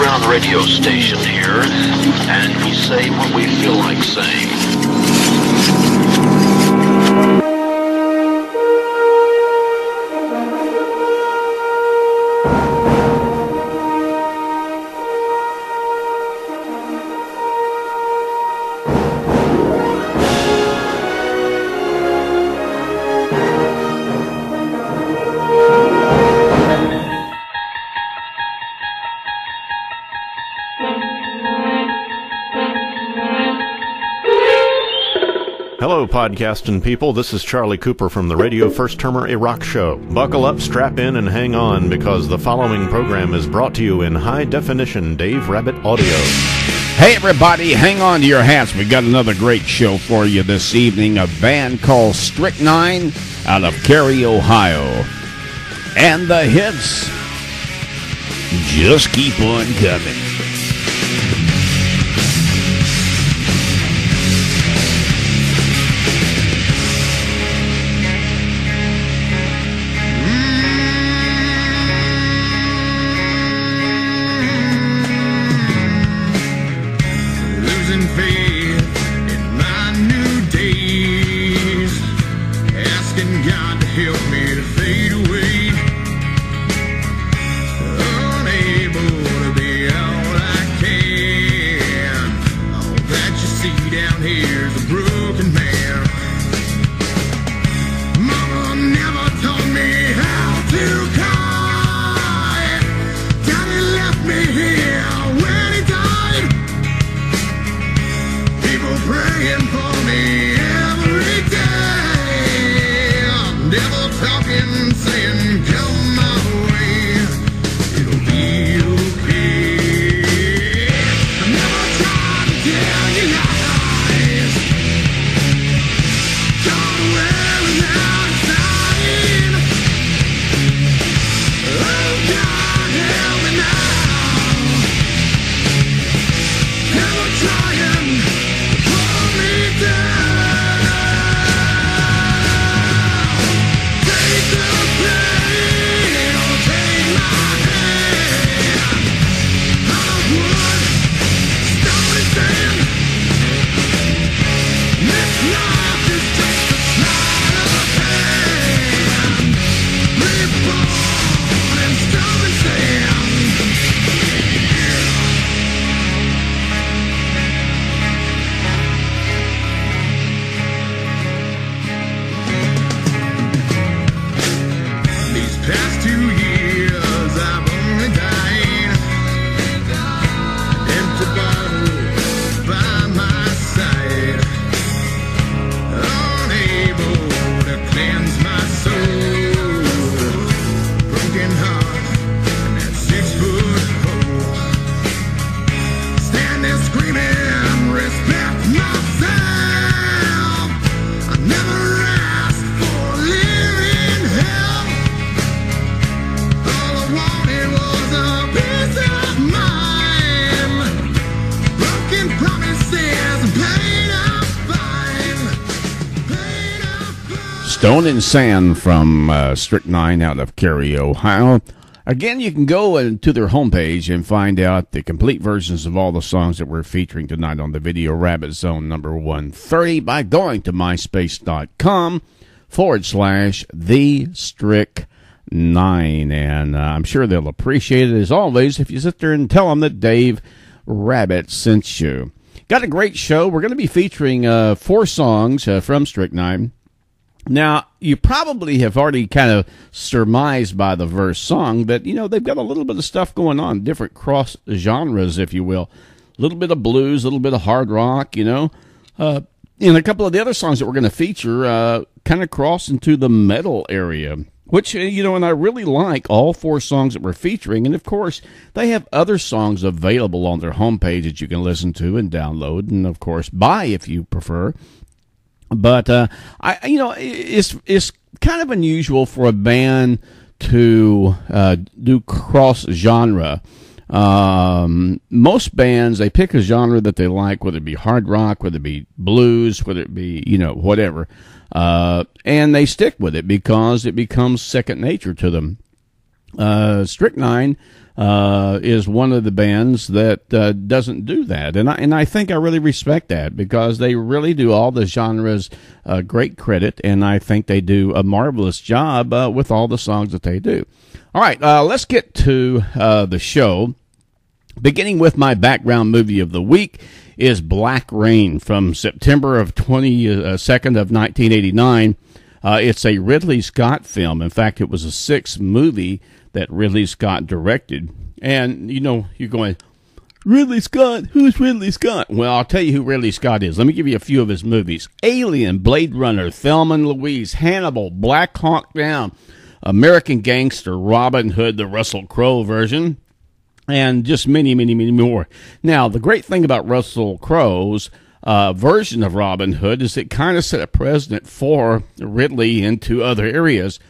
underground radio station here, and we say what we feel like saying. Hello, podcasting people. This is Charlie Cooper from the Radio First Termer Iraq Show. Buckle up, strap in, and hang on, because the following program is brought to you in high-definition Dave Rabbit audio. Hey, everybody, hang on to your hats. We got another great show for you this evening. A band called Stryck9 out of Cary, Ohio. And the hits just keep on coming. Stone and Sand from Stryck9 out of Cary, Ohio. Again, you can go to their homepage and find out the complete versions of all the songs that we're featuring tonight on the Video Rabbit Zone number 130 by going to myspace.com/the Stryck9. And I'm sure they'll appreciate it, as always, if you sit there and tell them that Dave Rabbit sent you. Got a great show. We're going to be featuring 4 songs from Stryck9. Now, you probably have already kind of surmised by the verse song that, you know, they've got a little bit of stuff going on, different cross genres, if you will. A little bit of blues, a little bit of hard rock, you know. And a couple of the other songs that we're going to feature kind of cross into the metal area, which, you know, and I really like all 4 songs that we're featuring. And, of course, they have other songs available on their homepage that you can listen to and download and, of course, buy if you prefer. But it's kind of unusual for a band to do cross genre. Most bands, they pick a genre that they like, whether it be hard rock, whether it be blues, whether it be, you know, whatever, and they stick with it because it becomes second nature to them. Stryck9 is one of the bands that doesn't do that, and I think I really respect that, because they really do all the genres great credit, and I think they do a marvelous job with all the songs that they do. All right, let's get to the show. Beginning with my background movie of the week is Black Rain from September of 22nd of 1989. It's a Ridley Scott film. In fact, it was a sixth movie that Ridley Scott directed. And, you know, you're going, Ridley Scott? Who's Ridley Scott? Well, I'll tell you who Ridley Scott is. Let me give you a few of his movies. Alien, Blade Runner, Thelma and Louise, Hannibal, Black Hawk Down, American Gangster, Robin Hood, the Russell Crowe version, and just many, many, many more. Now, the great thing about Russell Crowe's version of Robin Hood is it kind of set a precedent for Ridley into other areas.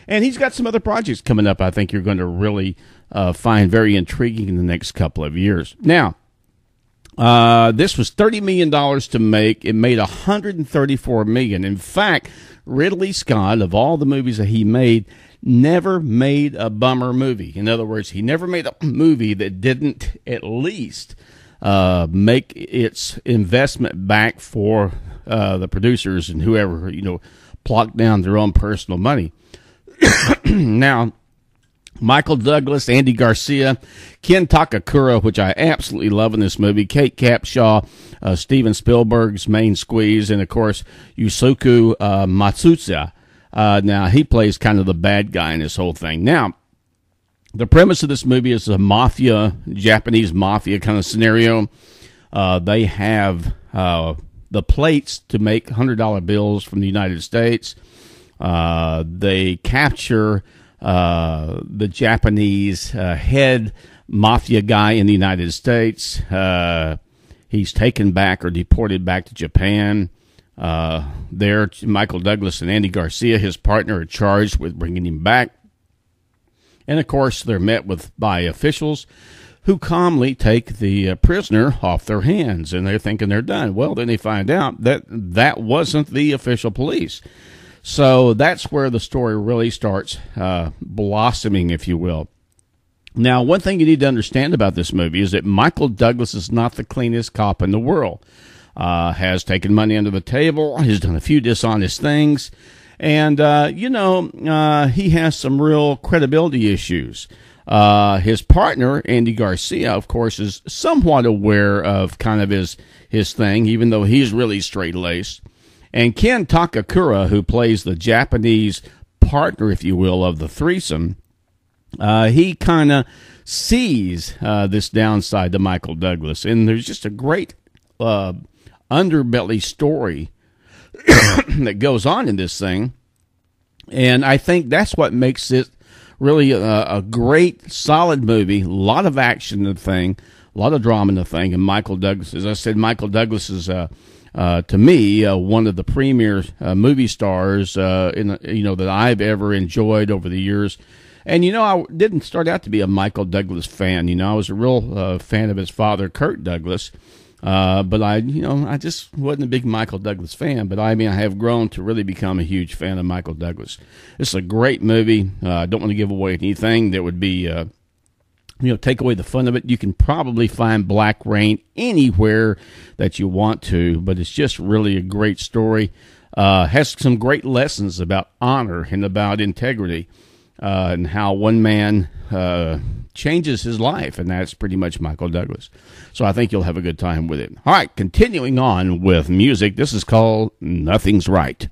And he's got some other projects coming up I think you're going to really find very intriguing in the next couple of years. Now, this was $30 million to make. It made $134 million. In fact, Ridley Scott, of all the movies that he made, never made a bummer movie. In other words, he never made a movie that didn't at least make its investment back for the producers and whoever, you know, plonked down their own personal money. Now, Michael Douglas, Andy Garcia, Ken Takakura, which I absolutely love in this movie, Kate Capshaw, Steven Spielberg's main squeeze, and, of course, Yusuke Matsuda. Now, he plays kind of the bad guy in this whole thing. Now, the premise of this movie is a mafia, Japanese mafia kind of scenario. They have the plates to make $100 bills from the United States. They capture the Japanese head mafia guy in the United States. He's taken back or deported back to Japan. There, Michael Douglas and Andy Garcia, his partner, are charged with bringing him back. And, of course, they're met by officials who calmly take the prisoner off their hands, and they're thinking they're done. Well, then they find out that that wasn't the official police. So that's where the story really starts blossoming, if you will. Now, one thing you need to understand about this movie is that Michael Douglas is not the cleanest cop in the world. Has taken money under the table, has done a few dishonest things, and, he has some real credibility issues. His partner, Andy Garcia, of course, is somewhat aware of kind of his thing, even though he's really straight-laced. And Ken Takakura, who plays the Japanese partner, if you will, of the threesome, he kind of sees this downside to Michael Douglas. And there's just a great underbelly story that goes on in this thing. And I think that's what makes it really a great, solid movie. A lot of action in the thing, a lot of drama in the thing. And Michael Douglas, as I said, Michael Douglas is to me, one of the premier movie stars that I've ever enjoyed over the years. And, I didn't start out to be a Michael Douglas fan. I was a real fan of his father, Kirk Douglas. But I just wasn't a big Michael Douglas fan. But, I have grown to really become a huge fan of Michael Douglas. It's a great movie. I don't want to give away anything that would be take away the fun of it. You can probably find Black Rain anywhere that you want to, but it's just really a great story. Has some great lessons about honor and about integrity, and how one man changes his life, and that's pretty much Michael Douglas. So I think you'll have a good time with it. All right, continuing on with music. This is called Nothing's Right.